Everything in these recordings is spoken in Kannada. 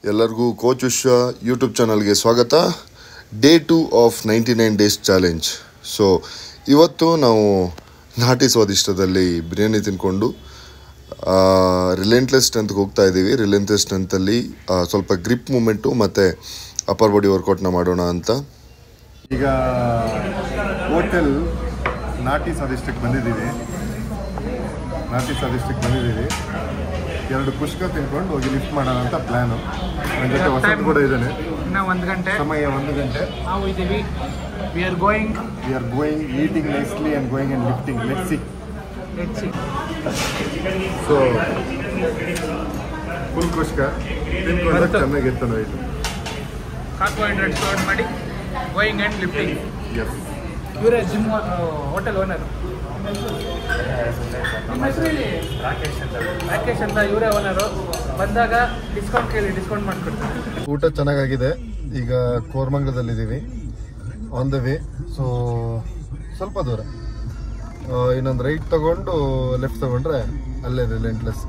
ಎಲ್ಲರಿಗೂ ಕೋಚ್ ವಿಶ್ವ ಯೂಟ್ಯೂಬ್ ಚಾನಲ್ಗೆ ಸ್ವಾಗತ. Day 2 of 99 days challenge. So ಇವತ್ತು ನಾವು ನಾಟಿ ಸ್ವಾದಿಷ್ಟದಲ್ಲಿ ಬಿರಿಯಾನಿ ತಿಂದ್ಕೊಂಡು ರಿಲೆಂಟ್ಲೆಸ್ ಸ್ಟ್ರೆಂತ್ಗೆ ಹೋಗ್ತಾ ಇದ್ದೀವಿ. ರಿಲೆಂಟ್ಲೆಸ್ ಸ್ಟ್ರೆಂತಲ್ಲಿ ಸ್ವಲ್ಪ ಗ್ರಿಪ್ ಮೂಮೆಂಟು ಮತ್ತು ಅಪ್ಪರ್ ಬಾಡಿ ವರ್ಕೌಟ್ನ ಮಾಡೋಣ ಅಂತ. ಈಗ ಹೋಟೆಲ್ ನಾಟಿ ಸ್ವಾದಿಷ್ಟಕ್ಕೆ ಬಂದಿದ್ದೀವಿ. ಎರಡು ಪುಷ್ಕ ತಿನ್ಕೊಂಡು ಹೋಗಿ ಲಿಫ್ಟ್ ಮಾಡೋಣ ಅಂತ ಪ್ಲ್ಯಾನು. ನನ್ನ ಜೊತೆ ವಸಂತ್ ಕೂಡ ಇದ್ದಾನೆ. ಇನ್ನು 1 ಗಂಟೆ ಸಮಯ 1 ಗಂಟೆ. ನಾವು ಇದ್ದೀವಿ. We are going eating nicely and going and lifting. Let's see. So full ಪುಷ್ಕ ತಿನ್ಕೊಂಡು ಚೆನ್ನಾಗಿತ್ತು. ಇದು ಕಾರ್ಬೋಹೈಡ್ರೇಟ್ಸ್ ಲೋಡ್ ಮಾಡಿ ಗೋಯಿಂಗ್ ಆ್ಯಂಡ್ ಲಿಫ್ಟಿಂಗ್. ಎಸ್, ಇವರೇ ಜಿಮ್ ಹೋಟೆಲ್ ಓನರ್. ರಾಕೇಶ್ ಅಂತ ಇವರೇ ಓನರು. ಬಂದಾಗ ಡಿಸ್ಕೌಂಟ್ ಕೇಳಿ ಡಿಸ್ಕೌಂಟ್ ಮಾಡಿಕೊಡ್ತಾರೆ. ಊಟ ಚೆನ್ನಾಗಾಗಿದೆ. ಈಗ ಕೋರಮಂಗಲದಲ್ಲಿದ್ದೀವಿ, ಆನ್ ದ ವೇ. ಸೊ ಸ್ವಲ್ಪ ದೂರ ಇನ್ನೊಂದು ರೈಟ್ ತಗೊಂಡು ಲೆಫ್ಟ್ ತಗೊಂಡ್ರೆ ಅಲ್ಲೇ ರಿಲೆಂಟ್ಲೆಸ್.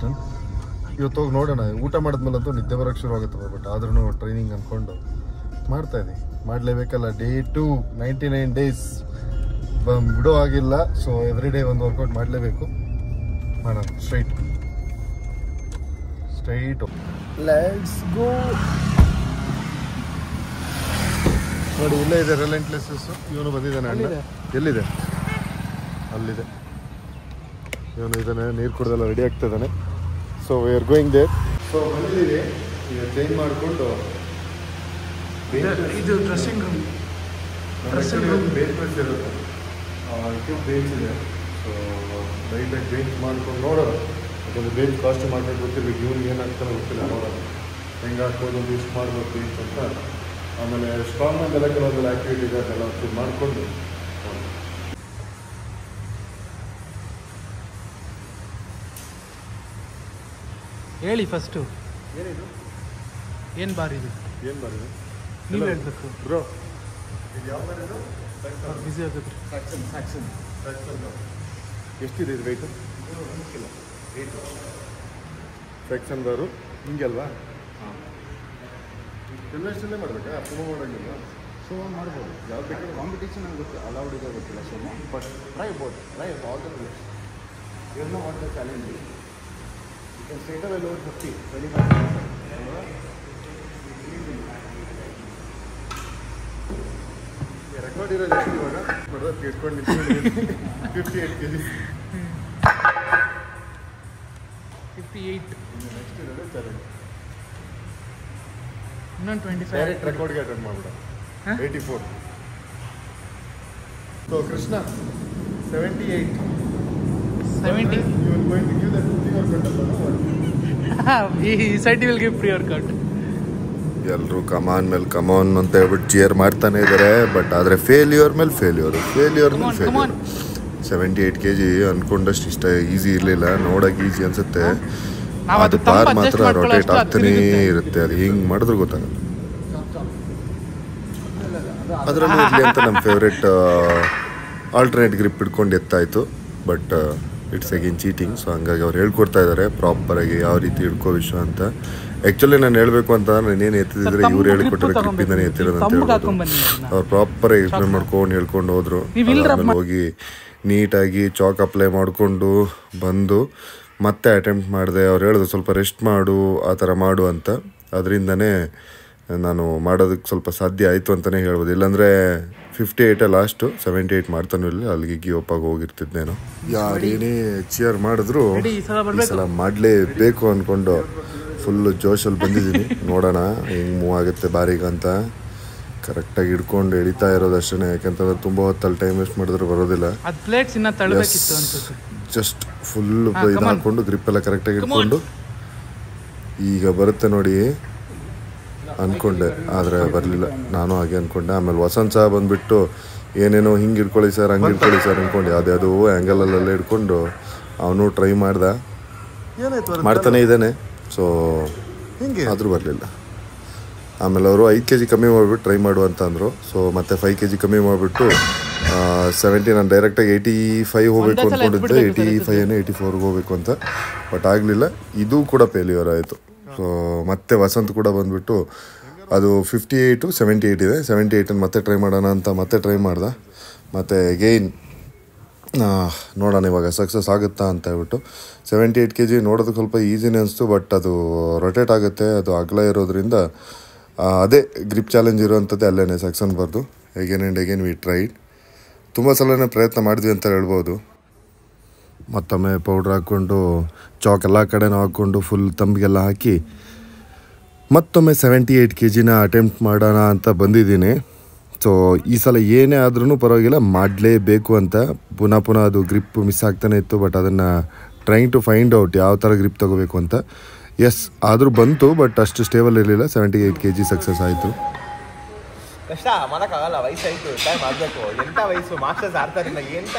ಇವತ್ತು ಹೋಗಿ ನೋಡೋಣ. ಊಟ ಮಾಡಿದ್ಮೇಲಂತೂ ನಿದ್ದೆ ಬರೋಕ್ಕೆ ಶುರು ಆಗುತ್ತೆ. ಬಟ್ ಆದ್ರೂ ಟ್ರೈನಿಂಗ್ ಅಂದ್ಕೊಂಡು ಮಾಡ್ತಾಯಿದ್ದೀವಿ. ಮಾಡಲೇಬೇಕಲ್ಲ. ಡೇ 2 99 ಡೇಸ್ ಬಿಡೋ ಆಗಿಲ್ಲ. ಸೊ ಎವ್ರಿ ಡೇ ಒಂದು ವರ್ಕೌಟ್ ಮಾಡಲೇಬೇಕು. ಮಾಡೋಣ. Straight let's go. ನೋಡಿ, ಇಲ್ಲೇ ಇದೆ ರಿಲೆಂಟ್ಲೆಸ್. ಇವನು ಬಂದಿದ್ದಾನೆ. ಅಣ್ಣ ಎಲ್ಲಿದೆ? ಅಲ್ಲಿದೆ. ಇವನು ಇದ್ದಾನೆ. ನೀರು ಕುಡ್ದೆಲ್ಲ ರೆಡಿ ಆಗ್ತಿದ್ದಾನೆ. So we are going there. So ಬಂದಿದ್ದೀವಿ. ಈಗ ಚೇಂಜ್ ಮಾಡಿಕೊಂಡು ಇದು ಡ್ರೆಸ್ಸಿಂಗ್ ರೂಮ್. ಬೇಸ್ ಪ್ರೆಸ್ ಇರುತ್ತೆ. ಬೇಂಚ್ ಇದೆ. ಸೊ ಲೈಟಾಗಿ ಬೇಂಚ್ ಮಾಡ್ಕೊಂಡು ನೋಡೋಣ. ಯಾಕಂದರೆ ಬೇಂಚ್ ಕಾಸ್ಟ್ ಮಾಡ್ಕೊಂಡು ಗೊತ್ತಿರ್ಬೇಕು. ಇವ್ನಿಗೆ ಏನಾಗ್ತಾನೆ ಗೊತ್ತಿಲ್ಲ. ನೋಡೋಣ ಹೆಂಗೆ ಹಾಕ್ಬೋದು, ಒಂದು ಯೂಸ್ ಮಾಡ್ಬೋದು ಬೇಂಚ್ ಅಂತ. ಆಮೇಲೆ ಸ್ಟ್ರಾಂಗ್ ಅಂತೆಲ್ಲ ಕೆಲವೊಂದೆಲ್ಲ ಆ್ಯಕ್ಟಿವಿಟಿ ಇದೆ, ಅದೆಲ್ಲ ಒಂದು ಮಾಡಿಕೊಂಡು ಹೇಳಿ ಫಸ್ಟು. ಏನಿದು? ಏನು ಬಾರ್ ಇದು? ಏನು ಮಾಡಿದೆ ನೀವು ಹೇಳ್ಬೇಕು ಬ್ರೋ. ಇದು ಯಾವ ಬಾರ್ ಇದು? ಬಿಸಿ ಆಗುತ್ತೆ. ಸ್ಯಾಕ್ಸನ್. ಎಷ್ಟಿದೆ ಇದು ವೆಯ್ಟು? 1 ಕಿಲೋ. ಸೆಕ್ಷನ್ ಬಾರು ಹಿಂಗೆ ಅಲ್ವಾ? ಹಾಂ. ಎಲ್ಲೆಷ್ಟಲ್ಲೇ ಮಾಡಬೇಕಾ? ಸುಮ್ಮ ಮಾಡೋಂಗಿಲ್ಲ. ಸುಮ್ಮ ಮಾಡ್ಬೋದು. ಯಾವ ಬೇಕಾದ್ರೆ ಕಾಂಪಿಟೇಷನ್ ನಂಗೆ ಗೊತ್ತಿಲ್ಲ, ಅಲೌಡ್ ಇದೆ ಗೊತ್ತಿಲ್ಲ. ಸುಮ್ಮ but try all the ways. You know what the challenge is. You can straight away load 50 record ಇರೋದು ಎಷ್ಟು ಇವಾಗ? ನೋಡೋದು ಇಟ್ಕೊಂಡು ನಿಂತ್ಕೊಂಡಿದ್ದೀನಿ. 58 kg. 58. ನೆಕ್ಸ್ಟ್ ಇರೋದು ಚಾಲೆಂಜ್. ಇನ್ನೊಂದು 25. ಡೈರೆಕ್ಟ್ ರೆಕಾರ್ಡ್ಗೆ ಅಟೆಂಡ್ ಮಾಡ್ಬಿಡ. 84. So Krishna 78. 70. You are going to give that pre-workout or He said he will give pre-workout. ಎಲ್ಲರೂ ಕಮಾನ್ ಮೇಲೆ ಕಮಾನ್ ಅಂತ ಹೇಳ್ಬಿಟ್ಟು ಚೇರ್ ಮಾಡ್ತಾನೆ ಇದ್ದಾರೆ. ಬಟ್ ಆದರೆ ಫೇಲ್ಯೂರ್ ಮೇಲೆ ಫೇಲ್ಯೂರ್. 78 kg ಅಂದ್ಕೊಂಡಷ್ಟು ಇಷ್ಟ ಈಸಿ ಇರಲಿಲ್ಲ. ನೋಡೋಕೆ ಈಸಿ ಅನಿಸುತ್ತೆ, ಅದು ಬಾರ್ ಮಾತ್ರ ರೊಟೇಟ್ ಆಗ್ತಾನೇ ಇರುತ್ತೆ. ಅದು ಹಿಂಗೆ ಮಾಡಿದ್ರು ಗೊತ್ತಾಗಲ್ಲ. ಅದರಲ್ಲಿ ಇರಲಿ ಅಂತ ನಮ್ಮ ಫೇವ್ರೆಟ್ ಆಲ್ಟರ್ನೇಟ್ ಗ್ರಿಪ್ ಹಿಡ್ಕೊಂಡು ಎತ್ತಾಯಿತು. But it's again cheating. So ಹಂಗಾಗಿ ಅವ್ರು ಹೇಳ್ಕೊಡ್ತಾ ಇದ್ದಾರೆ ಪ್ರಾಪರಾಗಿ ಯಾವ ರೀತಿ ಹಿಡ್ಕೋ ವಿಷಯ ಅಂತ. ಆ್ಯಕ್ಚುಲಿ ನಾನು ಹೇಳಬೇಕು ಅಂತ ನಾನೇನು ಎತ್ತಿದ್ರೆ ಇವ್ರು ಹೇಳ್ಕೊಟ್ಟಿರೋ ಗ್ರಿಪ್ಪಿಂದನೇ ಎತ್ತಿರೋದು ಅಂತ ಹೇಳ್ಬೋದು. ಅವ್ರು ಪ್ರಾಪರಾಗಿ ಎಕ್ಸ್ಪ್ಲೇನ್ ಹೇಳ್ಕೊಂಡು ಹೋದರು. ಆಮೇಲೆ ಹೋಗಿ ನೀಟಾಗಿ ಚಾಕ್ ಅಪ್ಲೈ ಮಾಡಿಕೊಂಡು ಬಂದು ಮತ್ತೆ ಅಟೆಂಪ್ಟ್ ಮಾಡಿದೆ. ಅವ್ರು ಹೇಳಿದ್ರು ಸ್ವಲ್ಪ ರೆಸ್ಟ್ ಮಾಡು, ಆ ಥರ ಮಾಡು ಅಂತ. ಅದರಿಂದನೇ ನಾನು ಮಾಡೋದಕ್ಕೆ ಸ್ವಲ್ಪ ಸಾಧ್ಯ ಆಯಿತು ಅಂತಲೇ ಹೇಳ್ಬೋದು. ಇಲ್ಲಾಂದರೆ 58 ಲಾಸ್ಟು, 78 ಮಾಡ್ತಾನೂ ಇಲ್ಲ. ಅಲ್ಲಿಗೆ ಗಿವಪ್ ಆಗಿ ಹೋಗಿರ್ತಿದ್ದೇನೋ. ಯಾರೇನೇ ಚಿಯರ್ ಮಾಡಿದ್ರು ಈ ಸಲ ಮಾಡಲೇಬೇಕು ಅಂದ್ಕೊಂಡು ಫುಲ್ಲು ಜೋಶಲ್ಲಿ ಬಂದಿದ್ದೀನಿ. ನೋಡೋಣ ಹೆಂಗೆ ಮೂವ್ ಆಗುತ್ತೆ ಬಾರಿಗೆ ಅಂತ. ಕರೆಕ್ಟಾಗಿ ಹಿಡ್ಕೊಂಡು ಎಳಿತಾ ಇರೋದು ಅಷ್ಟೇ. ಯಾಕಂತಂದ್ರೆ ತುಂಬ ಹೊತ್ತಲ್ಲಿ ಟೈಮ್ ವೇಸ್ಟ್ ಮಾಡಿದ್ರೆ ಬರೋದಿಲ್ಲ. ಜಸ್ಟ್ ಫುಲ್ ಇದು ಹಾಕ್ಕೊಂಡು ಗ್ರಿಪ್ ಎಲ್ಲ ಕರೆಕ್ಟಾಗಿ ಹಿಡ್ಕೊಂಡು ಈಗ ಬರುತ್ತೆ ನೋಡಿ ಅಂದ್ಕೊಂಡೆ. ಆದರೆ ಬರಲಿಲ್ಲ. ನಾನು ಹಾಗೆ ಅಂದ್ಕೊಂಡೆ. ಆಮೇಲೆ ವಸಂತ್ ಸಹ ಬಂದುಬಿಟ್ಟು ಏನೇನೋ ಹಿಂಗೆ ಹಿಡ್ಕೊಳ್ಳಿ ಸರ್, ಹಂಗೆ ಹಿಡ್ಕೊಳ್ಳಿ ಸರ್ ಅಂದ್ಕೊಂಡು ಯಾವುದ್ಯಾವುದೋ ಆ್ಯಂಗಲಲ್ಲೆಲ್ಲ ಹಿಡ್ಕೊಂಡು ಅವನು ಟ್ರೈ ಮಾಡ್ತಾನೆ ಇದ್ದಾನೆ. ಸೊ ಹಿಂಗೆ ಆದರೂ ಬರಲಿಲ್ಲ. ಆಮೇಲೆ ಅವರು 5 kg ಕಮ್ಮಿ ಮಾಡಿಬಿಟ್ಟು ಟ್ರೈ ಮಾಡು ಅಂತ ಅಂದರು. ಸೊ ಮತ್ತೆ 5 kg ಕಮ್ಮಿ ಮಾಡಿಬಿಟ್ಟು 70. ನಾನು ಡೈರೆಕ್ಟಾಗಿ 85 ಹೋಗಬೇಕು ಅಂದ್ಕೊಂಡಿದ್ದೆ. 85 84 ಹೋಗಬೇಕು ಅಂತ. ಬಟ್ ಆಗಲಿಲ್ಲ. ಇದು ಕೂಡ ಫೇಲ್ಯೂರ್ ಆಯಿತು. ಸೊ ಮತ್ತೆ ವಸಂತ್ ಕೂಡ ಬಂದುಬಿಟ್ಟು ಅದು 58 78 ಇದೆ. 78 ಮತ್ತೆ ಟ್ರೈ ಮಾಡೋಣ ಅಂತ ಮತ್ತೆ ಟ್ರೈ ಮಾಡ್ದೆ. ಮತ್ತು ಅಗೈನ್ ನೋಡೋಣ ಇವಾಗ ಸಕ್ಸಸ್ ಆಗುತ್ತಾ ಅಂತ ಹೇಳ್ಬಿಟ್ಟು 78 kg ನೋಡೋದಕ್ಕೆ ಸ್ವಲ್ಪ ಈಸಿನೇ ಅನಿಸ್ತು. ಬಟ್ ಅದು ರೊಟೇಟ್ ಆಗುತ್ತೆ, ಅದು ಅಗಲ ಇರೋದ್ರಿಂದ ಅದೇ ಗ್ರಿಪ್ ಚಾಲೆಂಜ್ ಇರೋವಂಥದ್ದೇ ಅಲ್ಲೇ ಸಕ್ಸನ್ ಬರ್ದು. Again and again we tried. ತುಂಬ ಸಲನೇ ಪ್ರಯತ್ನ ಮಾಡಿದ್ವಿ ಅಂತ ಹೇಳ್ಬೋದು. ಮತ್ತೊಮ್ಮೆ ಪೌಡ್ರ್ ಹಾಕ್ಕೊಂಡು ಚಾಕ್ ಎಲ್ಲ ಕಡೆನೂ ಹಾಕ್ಕೊಂಡು ಫುಲ್ ತಂಬಿಗೆಲ್ಲ ಹಾಕಿ ಮತ್ತೊಮ್ಮೆ 78 kgನ ಅಟೆಂಪ್ಟ್ ಮಾಡೋಣ ಅಂತ ಬಂದಿದ್ದೀನಿ. ಸೊ ಈ ಸಲ ಏನೇ ಆದ್ರೂ ಪರವಾಗಿಲ್ಲ, ಮಾಡಲೇಬೇಕು ಅಂತ. ಪುನಃ ಅದು ಗ್ರಿಪ್ ಮಿಸ್ ಆಗ್ತಾನೆ ಇತ್ತು. ಬಟ್ ಅದನ್ನು ಟ್ರೈಂಗ್ ಟು ಫೈಂಡ್ ಔಟ್ ಯಾವ ಥರ ಗ್ರಿಪ್ ತೊಗೋಬೇಕು ಅಂತ. ಎಸ್ ಆದರೂ ಬಂತು, ಬಟ್ ಅಷ್ಟು ಸ್ಟೇಬಲ್ ಇರಲಿಲ್ಲ. 78 kg ಸಕ್ಸಸ್ ಆಯಿತು. ಕಷ್ಟ ಮಾಡೋಕ್ಕಾಗಲ್ಲ, ವಯಸ್ಸಾಯಿತು, ಟ್ರೈ ಮಾಡಬೇಕು. ಎಂಥ ವಯಸ್ಸು ಮಾಸ್ಟರ್ಸ್ ಆಡ್ತಾರೆ ಎಂತ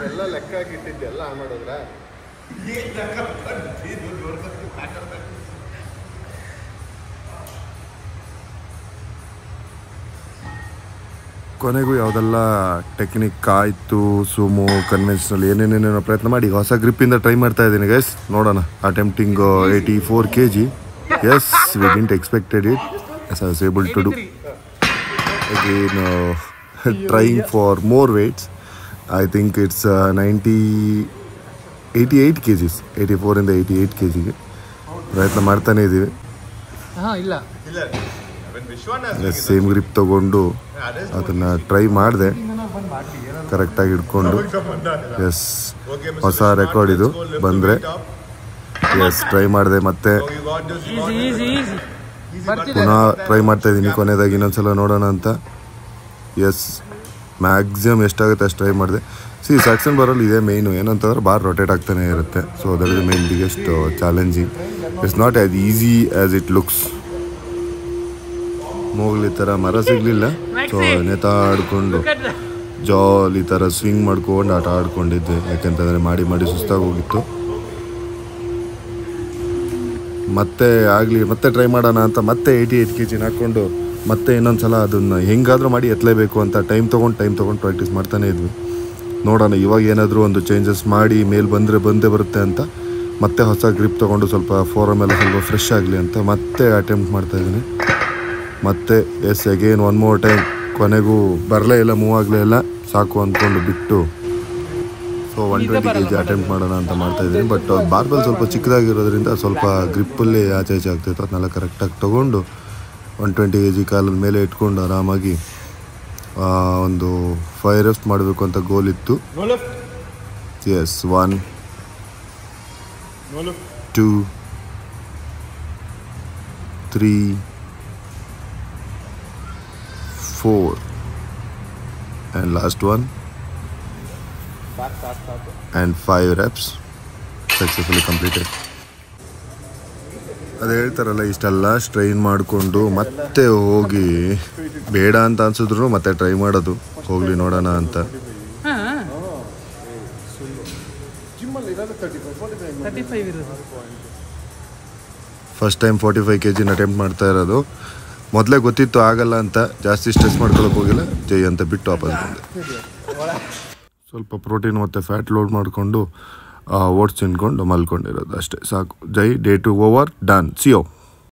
ಎಲ್ಲ ಲೆಕ್ಕ ಹಾಕಿಟ್ಟಿದ್ದೆ ಎಲ್ಲ ಮಾಡಿದ್ರೆ ಕೊನೆಗೂ ಯಾವುದೆಲ್ಲ ಟೆಕ್ನಿಕ್ ಆಯಿತು, ಸುಮೋ ಕನ್ವೆನ್ಷನಲ್ ಏನೇನೇನೋ ಪ್ರಯತ್ನ ಮಾಡಿ ಹೊಸ ಗ್ರಿಪ್ಪಿಂದ ಟ್ರೈ ಮಾಡ್ತಾ ಇದ್ದೀನಿ ಗೈಸ್. ನೋಡೋಣ. Attempting 84 kg. Yes, we didn't expected it. Yes I was able to do. Again trying for more weights. I think it's 88 kgs. 84 ಇಂದ 88 kgಗೆ ಪ್ರಯತ್ನ ಮಾಡ್ತಾನೇ ಇದ್ದೀವಿ. ಇಲ್ಲ ಸೇಮ್ ಗ್ರಿಪ್ ತೊಗೊಂಡು ಅದನ್ನು ಟ್ರೈ ಮಾಡಿದೆ, ಕರೆಕ್ಟಾಗಿ ಹಿಡ್ಕೊಂಡು. ಎಸ್, ಹೊಸ ರೆಕಾರ್ಡ್ ಇದು ಬಂದರೆ. ಎಸ್, ಟ್ರೈ ಮಾಡಿದೆ, ಮತ್ತೆ ಪುನಃ ಟ್ರೈ ಮಾಡ್ತಾಯಿದ್ದೀನಿ. ಕೊನೆಯದಾಗಿ ಇನ್ನೊಂದ್ಸಲ ನೋಡೋಣ ಅಂತ. ಎಸ್, ಮ್ಯಾಕ್ಸಿಮಮ್ ಎಷ್ಟಾಗುತ್ತೆ ಅಷ್ಟು ಟ್ರೈ ಮಾಡಿದೆ. ಸಕ್ಸನ್ ಬರೋಲ್ಲಿ ಇದೇ ಮೇಯ್ನು. ಏನಂತಂದ್ರೆ ಬಾರ್ ರೊಟೇಟ್ ಆಗ್ತಾನೆ ಇರುತ್ತೆ. So that is the main biggest challenging. It's not as easy as it looks. Mowgli ಥರ ಮರ ಸಿಗಲಿಲ್ಲ. ಸೊ ನೇತಾಡ್ಕೊಂಡು ಜಾಲಿ ಥರ ಸ್ವಿಂಗ್ ಮಾಡ್ಕೊಂಡು ಆಟ ಆಡ್ಕೊಂಡಿದ್ದೆ. ಯಾಕೆಂತಂದರೆ ಮಾಡಿ ಸುಸ್ತಾಗಿ ಹೋಗಿತ್ತು. ಮತ್ತೆ ಟ್ರೈ ಮಾಡೋಣ ಅಂತ ಮತ್ತೆ 88 kg ಹಾಕ್ಕೊಂಡು ಮತ್ತೆ ಇನ್ನೊಂದು ಸಲ ಅದನ್ನು ಹೆಂಗಾದರೂ ಮಾಡಿ ಎತ್ತಲೇಬೇಕು ಅಂತ ಟೈಮ್ ತೊಗೊಂಡು ಪ್ರಾಕ್ಟೀಸ್ ಮಾಡ್ತಾನೇ ಇದ್ವಿ. ನೋಡೋಣ ಇವಾಗ ಏನಾದರೂ ಒಂದು ಚೇಂಜಸ್ ಮಾಡಿ ಮೇಲೆ ಬಂದೇ ಬರುತ್ತೆ ಅಂತ ಮತ್ತೆ ಹೊಸ ಗ್ರಿಪ್ ತೊಗೊಂಡು ಸ್ವಲ್ಪ ಫೋರಮ್ ಎಲ್ಲ ಸ್ವಲ್ಪ ಫ್ರೆಶ್ ಆಗಲಿ ಅಂತ ಮತ್ತೆ ಅಟೆಂಪ್ಟ್ ಮಾಡ್ತಾಯಿದ್ದೀನಿ. ಮತ್ತೆ yes, again one more time. ಕೊನೆಗೂ ಬರಲೇ ಇಲ್ಲ, ಮೂವ್ ಆಗಲೇ ಇಲ್ಲ. ಸಾಕು ಅಂದ್ಕೊಂಡು ಬಿಟ್ಟು ಸೊ 120 kg ಅಟೆಂಪ್ಟ್ ಮಾಡೋಣ ಅಂತ ಮಾಡ್ತಾಯಿದ್ದೀನಿ. ಬಟ್ ಬಾರ್ಬೆಲ್ ಸ್ವಲ್ಪ ಚಿಕ್ಕದಾಗಿರೋದ್ರಿಂದ ಸ್ವಲ್ಪ ಗ್ರಿಪ್ಪಲ್ಲಿ ಆಚೆ ಆಗ್ತಾಯಿತ್ತು. ಅದನ್ನೆಲ್ಲ ಕರೆಕ್ಟಾಗಿ ತೊಗೊಂಡು 120 kg ಕಾಲದ ಮೇಲೆ ಇಟ್ಕೊಂಡು ಆರಾಮಾಗಿ ಒಂದು 5 reps ಮಾಡಬೇಕು ಅಂತ ಗೋಲ್ ಇತ್ತು. S, 1 2 3 4 and last one and 5 reps successfully completed. ಅದು ಹೇಳ್ತಾರಲ್ಲ, ಇಷ್ಟೆಲ್ಲ ಸ್ಟ್ರೈನ್ ಮಾಡಿಕೊಂಡು ಮತ್ತೆ ಹೋಗಿ ಬೇಡ ಅಂತ ಅನ್ಸಿದ್ರು ಮತ್ತೆ ಟ್ರೈ ಮಾಡೋದು, ಹೋಗ್ಲಿ ನೋಡೋಣ ಅಂತ. ಫಸ್ಟ್ ಟೈಮ್ 45 kg ಅಟೆಂಪ್ಟ್ ಮಾಡ್ತಾ ಇರೋದು. ಮೊದಲೇ ಗೊತ್ತಿತ್ತು ಆಗಲ್ಲ ಅಂತ, ಜಾಸ್ತಿ ಸ್ಟ್ರೆಸ್ ಮಾಡ್ಕೊಳ್ಳೋಕೆ ಹೋಗಿಲ್ಲ, ಜೈ ಅಂತ ಬಿಟ್ಟು ವಾಪಸ್ ಬಂದೆ. ಸ್ವಲ್ಪ ಪ್ರೋಟೀನ್ ಮತ್ತು ಫ್ಯಾಟ್ ಲೋಡ್ ಮಾಡಿಕೊಂಡು ಓಟ್ಸ್ ತಿನ್ಕೊಂಡು ಮಲ್ಕೊಂಡಿರೋದು ಅಷ್ಟೇ ಸಾಕು. ಜೈ, day 2 over, done. See you.